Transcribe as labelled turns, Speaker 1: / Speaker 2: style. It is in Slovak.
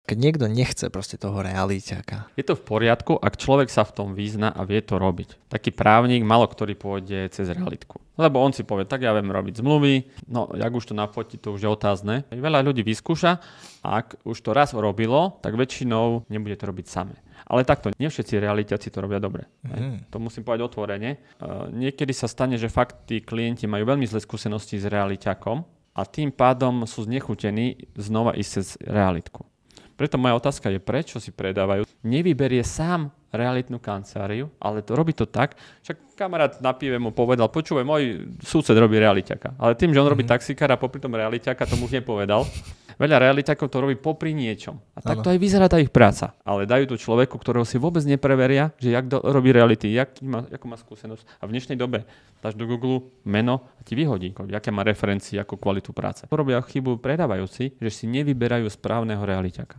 Speaker 1: keď niekto nechce proste toho realiťaka?
Speaker 2: Je to v poriadku, ak človek sa v tom vyzná a vie to robiť. Taký právnik, málo ktorý pôjde cez realitku. Lebo on si povie, tak ja viem robiť zmluvy, no jak už to napotí, to už je otázne. Veľa ľudí vyskúša a ak už to raz robilo, tak väčšinou nebude to robiť samé. Ale takto, nie všetci realiťaci to robia dobre. To musím povedať otvorene. Niekedy sa stane, že fakt tí klienti majú veľmi zlé skúsenosti s realiťakom a tým pádom sú znechutení znova ísť cez realitku. Preto moja otázka je, prečo si predávajú. Nevyberie sám realitnú kanceláriu, ale to robí to tak, však kamarát na pive mu povedal, počúvaj, môj súsed robí realiťaka. Ale tým, že on robí taxikára a popri tom realiťaka, tomu už nepovedal. Veľa realiťakov to robí popri niečom. A takto aj vyzerá tá ich práca. Ale dajú to človeku, ktorého si vôbec nepreveria, že jak robí reality, akú má skúsenosť. A v dnešnej dobe dáš do Google meno a ti vyhodí, aké má referencie, akú kvalitu práce. To robia chybu predávajúci, že si nevyberajú správneho realiťaka.